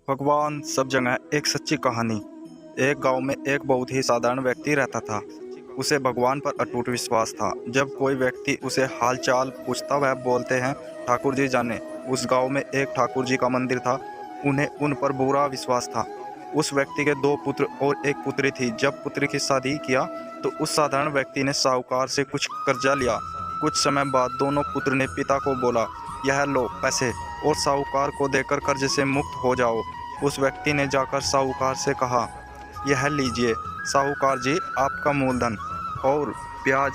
भगवान सब जगह एक सच्ची कहानी। एक गांव में एक बहुत ही साधारण व्यक्ति रहता था। उसे भगवान पर अटूट विश्वास था। जब कोई व्यक्ति उसे हाल चाल पूछता वह बोलते हैं, ठाकुर जी जाने। उस गांव में एक ठाकुर जी का मंदिर था। उन्हें उन पर पूरा विश्वास था। उस व्यक्ति के 2 पुत्र और एक पुत्री थी। जब पुत्री की शादी किया तो उस साधारण व्यक्ति ने साहूकार से कुछ कर्जा लिया। कुछ समय बाद दोनों पुत्र ने पिता को बोला, यह लो पैसे और साहूकार को देकर कर्ज से मुक्त हो जाओ। उस व्यक्ति ने जाकर साहूकार से कहा, यह लीजिए साहूकार जी, आपका मूलधन और ब्याज,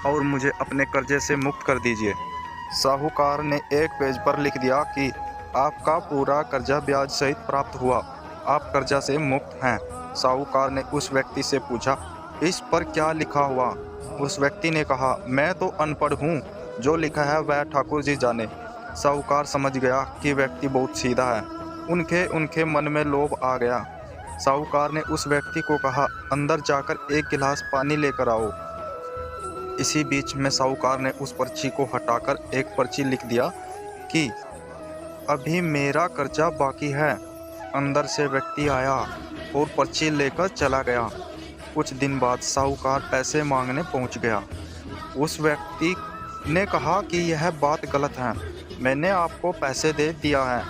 और मुझे अपने कर्जे से मुक्त कर दीजिए। साहूकार ने एक पेज पर लिख दिया कि आपका पूरा कर्जा ब्याज सहित प्राप्त हुआ, आप कर्जा से मुक्त हैं। साहूकार ने उस व्यक्ति से पूछा, इस पर क्या लिखा हुआ? उस व्यक्ति ने कहा, मैं तो अनपढ़ हूँ, जो लिखा है वह ठाकुर जी जाने। साहूकार समझ गया कि व्यक्ति बहुत सीधा है। उनके मन में लोभ आ गया। साहूकार ने उस व्यक्ति को कहा, अंदर जाकर एक गिलास पानी लेकर आओ। इसी बीच में साहूकार ने उस पर्ची को हटाकर एक पर्ची लिख दिया कि अभी मेरा कर्जा बाकी है। अंदर से व्यक्ति आया और पर्ची लेकर चला गया। कुछ दिन बाद साहूकार पैसे मांगने पहुंच गया। उस व्यक्ति ने कहा कि यह बात गलत है, मैंने आपको पैसे दे दिया है।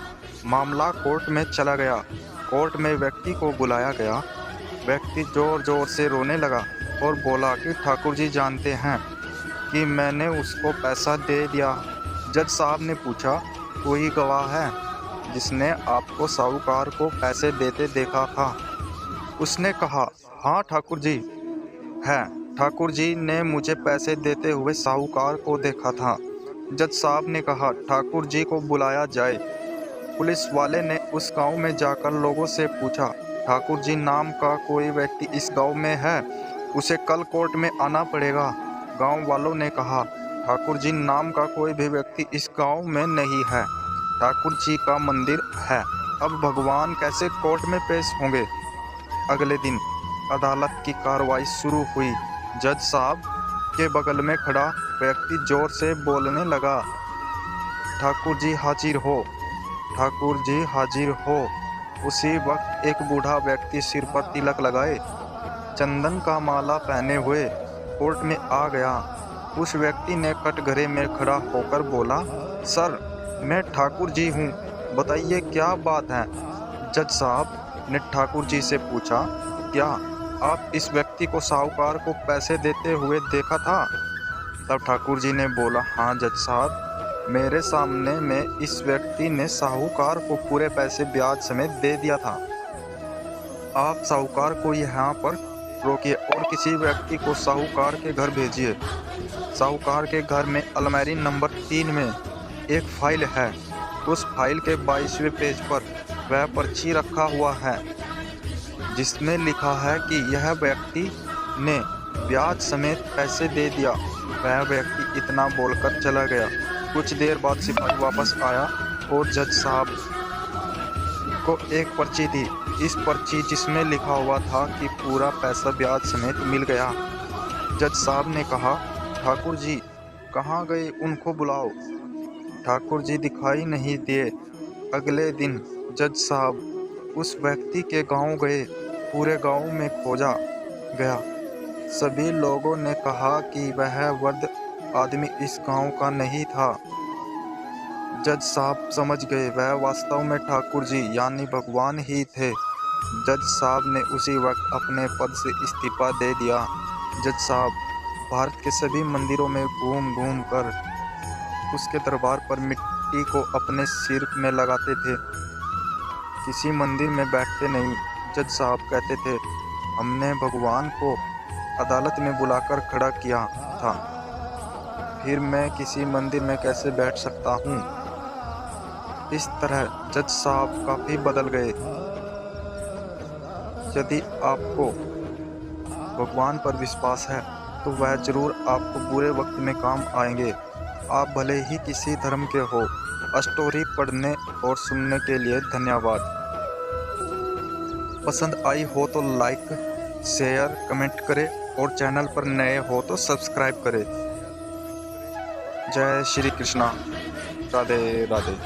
मामला कोर्ट में चला गया। कोर्ट में व्यक्ति को बुलाया गया। व्यक्ति जोर जोर से रोने लगा और बोला कि ठाकुर जी जानते हैं कि मैंने उसको पैसा दे दिया। जज साहब ने पूछा, कोई गवाह है जिसने आपको साहूकार को पैसे देते देखा था? उसने कहा, हाँ ठाकुर जी है। ठाकुर जी ने मुझे पैसे देते हुए साहूकार को देखा था। जज साहब ने कहा, ठाकुर जी को बुलाया जाए। पुलिस वाले ने उस गांव में जाकर लोगों से पूछा, ठाकुर जी नाम का कोई व्यक्ति इस गांव में है? उसे कल कोर्ट में आना पड़ेगा। गांव वालों ने कहा, ठाकुर जी नाम का कोई भी व्यक्ति इस गांव में नहीं है। ठाकुर जी का मंदिर है। अब भगवान कैसे कोर्ट में पेश होंगे? अगले दिन अदालत की कार्रवाई शुरू हुई। जज साहब के बगल में खड़ा व्यक्ति जोर से बोलने लगा, ठाकुर जी हाजिर हो, ठाकुर जी हाजिर हो। उसी वक्त एक बूढ़ा व्यक्ति सिर पर तिलक लगाए, चंदन का माला पहने हुए कोर्ट में आ गया। उस व्यक्ति ने कटघरे में खड़ा होकर बोला, सर मैं ठाकुर जी हूँ, बताइए क्या बात है? जज साहब ने ठाकुर जी से पूछा, क्या आप इस व्यक्ति को साहूकार को पैसे देते हुए देखा था? तब ठाकुर जी ने बोला, हाँ जज साहब, मेरे सामने में इस व्यक्ति ने साहूकार को पूरे पैसे ब्याज समेत दे दिया था। आप साहूकार को यहाँ पर रोकिए और किसी व्यक्ति को साहूकार के घर भेजिए। साहूकार के घर में अलमारी नंबर 3 में एक फाइल है। उस फाइल के 22वें पेज पर वह पर्ची रखा हुआ है जिसमें लिखा है कि यह व्यक्ति ने ब्याज समेत पैसे दे दिया। वह व्यक्ति इतना बोलकर चला गया। कुछ देर बाद सिपाही वापस आया और जज साहब को एक पर्ची दी। इस पर्ची जिसमें लिखा हुआ था कि पूरा पैसा ब्याज समेत मिल गया। जज साहब ने कहा, ठाकुर जी कहाँ गए, उनको बुलाओ। ठाकुर जी दिखाई नहीं दिए। अगले दिन जज साहब उस व्यक्ति के गांव गए। पूरे गांव में खोजा गया। सभी लोगों ने कहा कि वह वृद्ध आदमी इस गांव का नहीं था। जज साहब समझ गए वह वास्तव में ठाकुर जी यानी भगवान ही थे। जज साहब ने उसी वक्त अपने पद से इस्तीफा दे दिया। जज साहब भारत के सभी मंदिरों में घूम घूम कर उसके दरबार पर मिट्टी को अपने सिर में लगाते थे। किसी मंदिर में बैठते नहीं। जज साहब कहते थे, हमने भगवान को अदालत में बुलाकर खड़ा किया था, फिर मैं किसी मंदिर में कैसे बैठ सकता हूँ? इस तरह जज साहब काफ़ी बदल गए। यदि आपको भगवान पर विश्वास है तो वह जरूर आपको बुरे वक्त में काम आएंगे। आप भले ही किसी धर्म के हो। स्टोरी पढ़ने और सुनने के लिए धन्यवाद। पसंद आई हो तो लाइक, शेयर, कमेंट करें और चैनल पर नए हो तो सब्सक्राइब करें। जय श्री कृष्णा। राधे राधे।